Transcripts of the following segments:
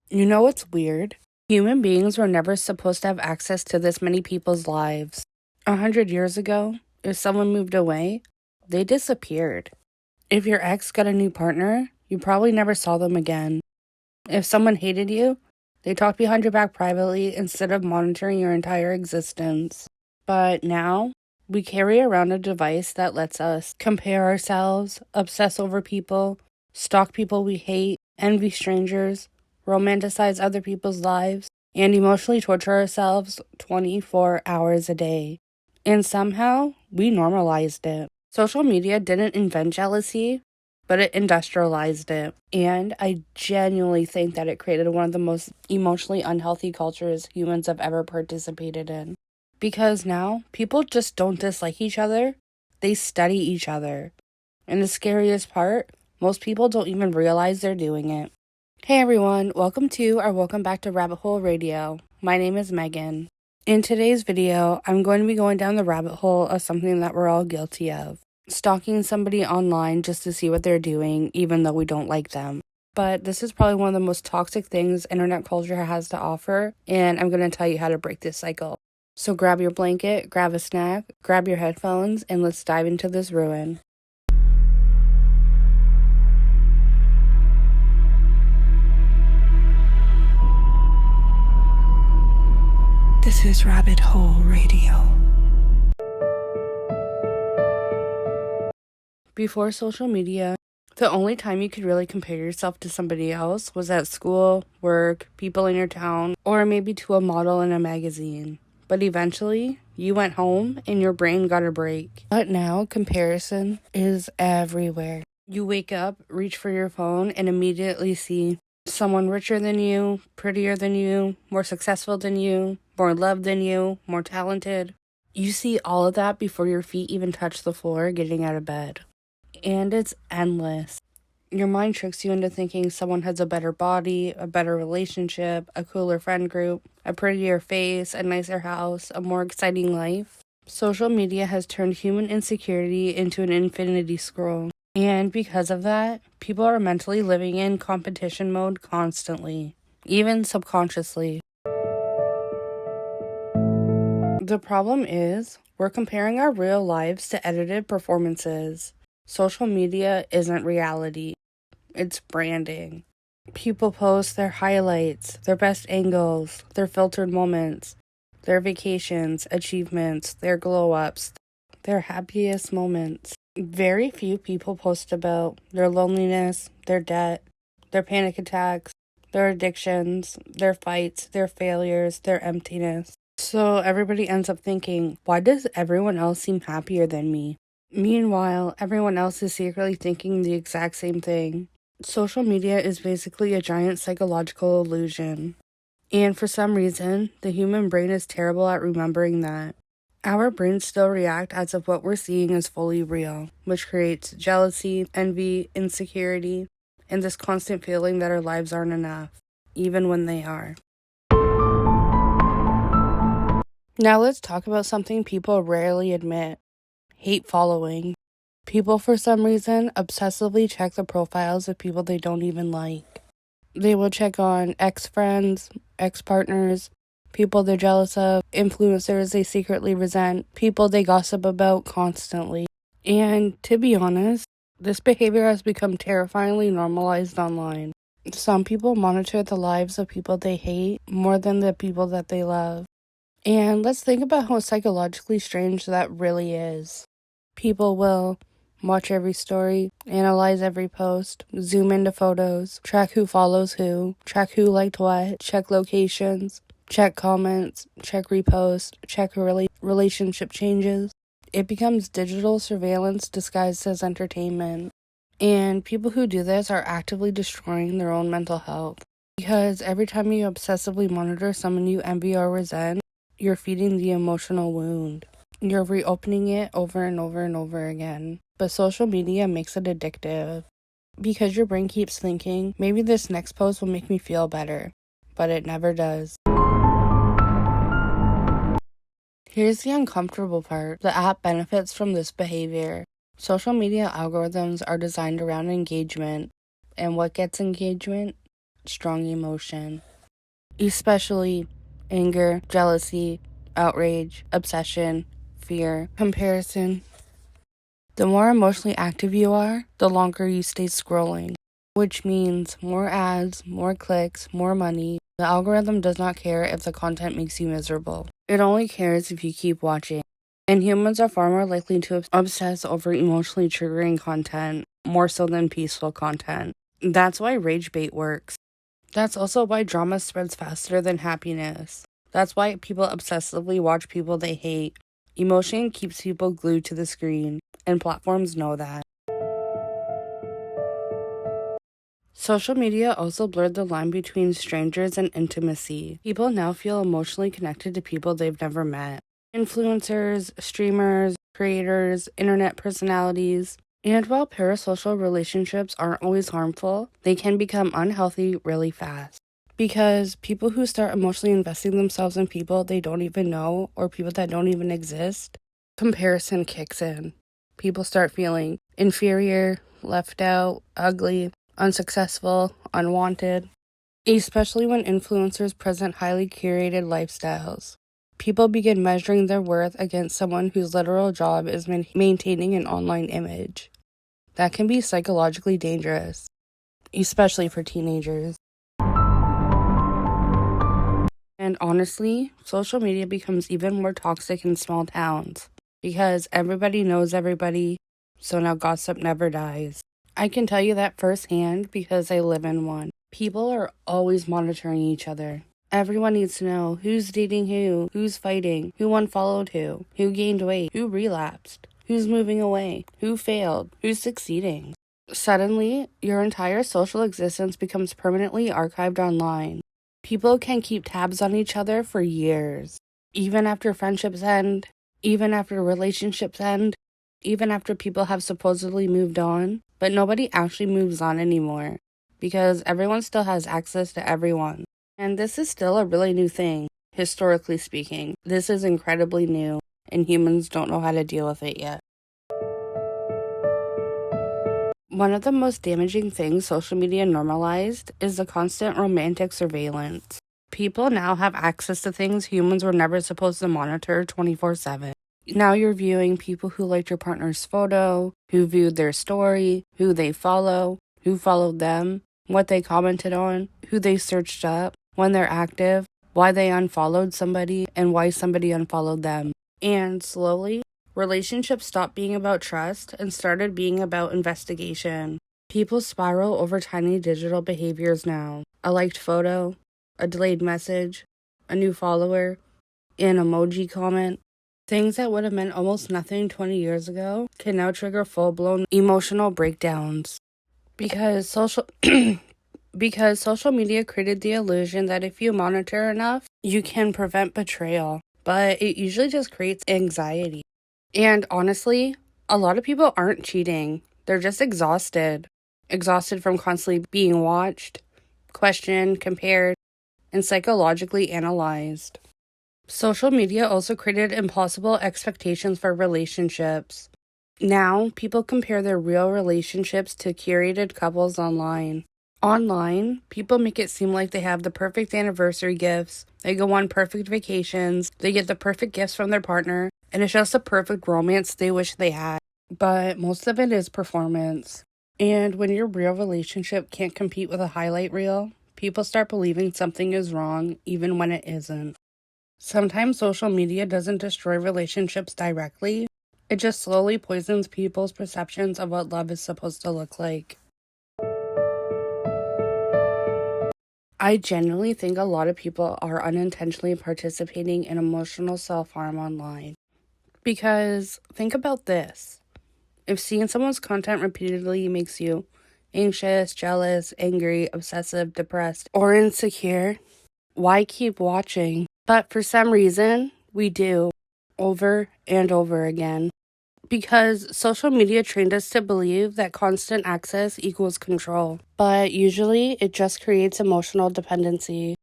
You know what's weird? Human beings were never supposed to have access to this many people's lives. 100 years ago, if someone moved away, they disappeared. If your ex got a new partner, you probably never saw them again. If someone hated you, they talked behind your back privately instead of monitoring your entire existence. But now, we carry around a device that lets us compare ourselves, obsess over people, stalk people we hate, envy strangers, romanticize other people's lives, and emotionally torture ourselves 24 hours a day. And somehow, we normalized it. Social media didn't invent jealousy, but it industrialized it. And I genuinely think that it created one of the most emotionally unhealthy cultures humans have ever participated in. Because now, people just don't dislike each other, they study each other. And the scariest part, most people don't even realize they're doing it. Hey everyone, welcome back to Rabbit Hole Radio. My name is Megan. In today's video, I'm going to be going down the rabbit hole of something that we're all guilty of. Stalking somebody online just to see what they're doing, even though we don't like them. But this is probably one of the most toxic things internet culture has to offer, and I'm going to tell you how to break this cycle. So grab your blanket, grab a snack, grab your headphones, and let's dive into this ruin. This is Rabbit Hole Radio. Before social media, the only time you could really compare yourself to somebody else was at school, work, people in your town, or maybe to a model in a magazine. But eventually, you went home and your brain got a break. But now, comparison is everywhere. You wake up, reach for your phone, and immediately see someone richer than you, prettier than you, more successful than you, more loved than you, more talented. You see all of that before your feet even touch the floor getting out of bed. And it's endless. Your mind tricks you into thinking someone has a better body, a better relationship, a cooler friend group, a prettier face, a nicer house, a more exciting life. Social media has turned human insecurity into an infinity scroll. And because of that, people are mentally living in competition mode constantly, even subconsciously. The problem is, we're comparing our real lives to edited performances. Social media isn't reality. It's branding. People post their highlights, their best angles, their filtered moments, their vacations, achievements, their glow-ups, their happiest moments. Very few people post about their loneliness, their debt, their panic attacks, their addictions, their fights, their failures, their emptiness. So everybody ends up thinking, why does everyone else seem happier than me? Meanwhile, everyone else is secretly thinking the exact same thing. Social media is basically a giant psychological illusion. And for some reason, the human brain is terrible at remembering that. Our brains still react as if what we're seeing is fully real, which creates jealousy, envy, insecurity, and this constant feeling that our lives aren't enough, even when they are. Now let's talk about something people rarely admit. Hate following. People, for some reason, obsessively check the profiles of people they don't even like. They will check on ex-friends, ex-partners, people they're jealous of, influencers they secretly resent, people they gossip about constantly. And to be honest, this behavior has become terrifyingly normalized online. Some people monitor the lives of people they hate more than the people that they love. And let's think about how psychologically strange that really is. People will watch every story, analyze every post, zoom into photos, track who follows who, track who liked what, check locations, check comments, check reposts, check relationship changes. It becomes digital surveillance disguised as entertainment. And people who do this are actively destroying their own mental health. Because every time you obsessively monitor someone you envy or resent, you're feeding the emotional wound. You're reopening it over and over and over again. But social media makes it addictive. Because your brain keeps thinking, maybe this next post will make me feel better. But it never does. Here's the uncomfortable part. The app benefits from this behavior. Social media algorithms are designed around engagement. And what gets engagement? strong emotion, especially anger, jealousy, outrage, obsession, fear, comparison. The more emotionally active you are, the longer you stay scrolling, which means more ads, more clicks, more money. The algorithm does not care if the content makes you miserable. It only cares if you keep watching. And humans are far more likely to obsess over emotionally triggering content, more so than peaceful content. That's why rage bait works. That's also why drama spreads faster than happiness. That's why people obsessively watch people they hate. Emotion keeps people glued to the screen, and platforms know that. Social media also blurred the line between strangers and intimacy. People now feel emotionally connected to people they've never met. Influencers, streamers, creators, internet personalities. And while parasocial relationships aren't always harmful, they can become unhealthy really fast. Because people who start emotionally investing themselves in people they don't even know or people that don't even exist, comparison kicks in. People start feeling inferior, left out, ugly, unsuccessful, unwanted, especially when influencers present highly curated lifestyles. People begin measuring their worth against someone whose literal job is maintaining an online image. That can be psychologically dangerous, especially for teenagers. And honestly, social media becomes even more toxic in small towns because everybody knows everybody, so now gossip never dies. I can tell you that firsthand because I live in one. People are always monitoring each other. Everyone needs to know who's dating who's fighting, who unfollowed who gained weight, who relapsed, who's moving away, who failed, who's succeeding. Suddenly, your entire social existence becomes permanently archived online. People can keep tabs on each other for years, even after friendships end, even after relationships end, even after people have supposedly moved on, but nobody actually moves on anymore because everyone still has access to everyone. And this is still a really new thing, historically speaking. This is incredibly new, and humans don't know how to deal with it yet. One of the most damaging things social media normalized is the constant romantic surveillance. People now have access to things humans were never supposed to monitor 24/7. Now you're viewing people who liked your partner's photo, who viewed their story, who they follow, who followed them, what they commented on, who they searched up, when they're active, why they unfollowed somebody, and why somebody unfollowed them. And slowly, relationships stopped being about trust and started being about investigation. People spiral over tiny digital behaviors now. A liked photo, a delayed message, a new follower, an emoji comment. Things that would have meant almost nothing 20 years ago can now trigger full-blown emotional breakdowns. Because social media created the illusion that if you monitor enough, you can prevent betrayal. But it usually just creates anxiety. And honestly, a lot of people aren't cheating. They're just exhausted. Exhausted from constantly being watched, questioned, compared, and psychologically analyzed. Social media also created impossible expectations for relationships. Now, people compare their real relationships to curated couples online. Online, people make it seem like they have the perfect anniversary gifts, they go on perfect vacations, they get the perfect gifts from their partner, and it's just a perfect romance they wish they had. But most of it is performance. And when your real relationship can't compete with a highlight reel, people start believing something is wrong even when it isn't. Sometimes social media doesn't destroy relationships directly, it just slowly poisons people's perceptions of what love is supposed to look like. I genuinely think a lot of people are unintentionally participating in emotional self-harm online. Because think about this. If seeing someone's content repeatedly makes you anxious, jealous, angry, obsessive, depressed, or insecure, why keep watching? But for some reason, we do, over and over again. Because social media trained us to believe that constant access equals control. But usually, it just creates emotional dependency.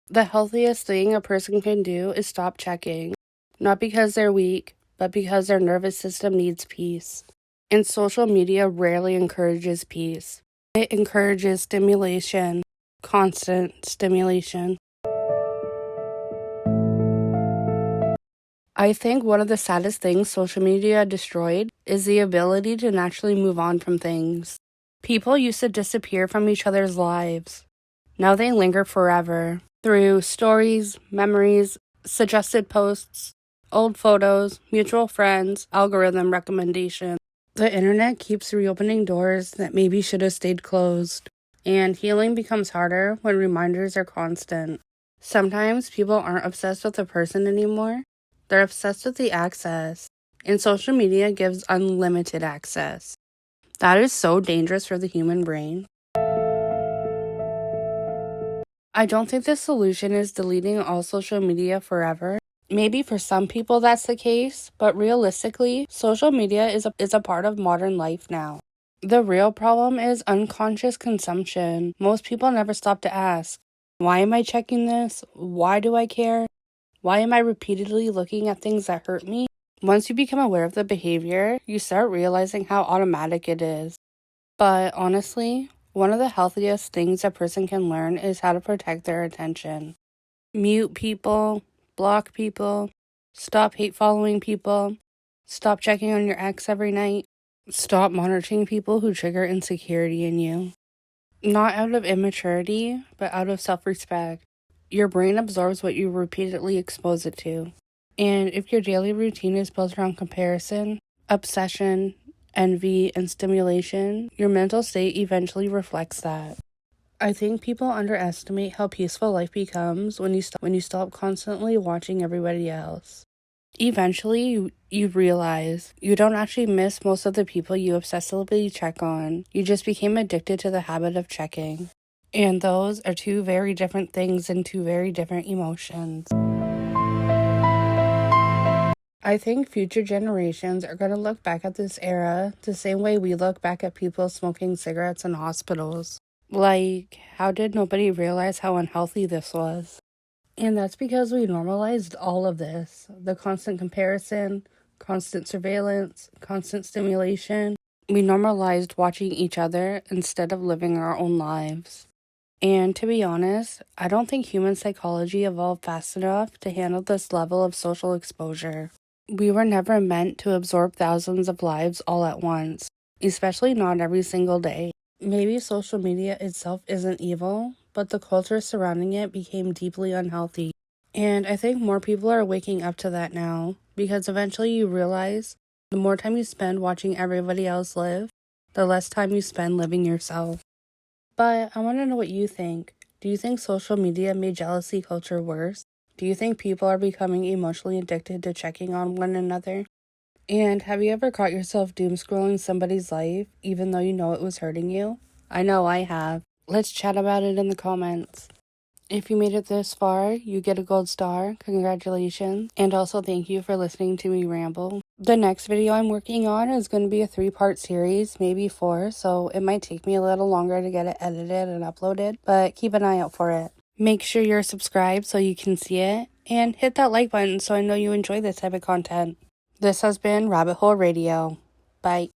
The healthiest thing a person can do is stop checking. Not because they're weak, but because their nervous system needs peace. And social media rarely encourages peace. It encourages stimulation. constant stimulation. I think one of the saddest things social media destroyed is the ability to naturally move on from things. People used to disappear from each other's lives. Now they linger forever through stories, memories, suggested posts, old photos, mutual friends, algorithm recommendations. The internet keeps reopening doors that maybe should have stayed closed, and healing becomes harder when reminders are constant. Sometimes people aren't obsessed with a person anymore, they're obsessed with the access, and social media gives unlimited access. That is so dangerous for the human brain. I don't think the solution is deleting all social media forever. Maybe for some people that's the case, but realistically, social media is a part of modern life now. The real problem is unconscious consumption. Most people never stop to ask, why am I checking this? Why do I care? Why am I repeatedly looking at things that hurt me? Once you become aware of the behavior, you start realizing how automatic it is. But honestly, one of the healthiest things a person can learn is how to protect their attention. Mute people, block people, stop hate following people, stop checking on your ex every night, stop monitoring people who trigger insecurity in you. Not out of immaturity, but out of self-respect. Your brain absorbs what you repeatedly expose it to. And if your daily routine is built around comparison, obsession, envy, and stimulation, your mental state eventually reflects that. I think people underestimate how peaceful life becomes when you stop constantly watching everybody else. Eventually, you realize you don't actually miss most of the people you obsessively check on. You just became addicted to the habit of checking. And those are two very different things and two very different emotions. I think future generations are going to look back at this era the same way we look back at people smoking cigarettes in hospitals. Like, how did nobody realize how unhealthy this was? And that's because we normalized all of this. The constant comparison, constant surveillance, constant stimulation. We normalized watching each other instead of living our own lives. And to be honest, I don't think human psychology evolved fast enough to handle this level of social exposure. We were never meant to absorb thousands of lives all at once, especially not every single day. Maybe social media itself isn't evil, but the culture surrounding it became deeply unhealthy. And I think more people are waking up to that now, because eventually you realize the more time you spend watching everybody else live, the less time you spend living yourself. But I want to know what you think. Do you think social media made jealousy culture worse? Do you think people are becoming emotionally addicted to checking on one another? And have you ever caught yourself doom scrolling somebody's life even though you know it was hurting you? I know I have. Let's chat about it in the comments. If you made it this far, you get a gold star. Congratulations. And also thank you for listening to me ramble. The next video I'm working on is going to be a 3-part series, maybe 4, so it might take me a little longer to get it edited and uploaded, but keep an eye out for it. Make sure you're subscribed so you can see it, and hit that like button so I know you enjoy this type of content. This has been Rabbit Hole Radio. Bye.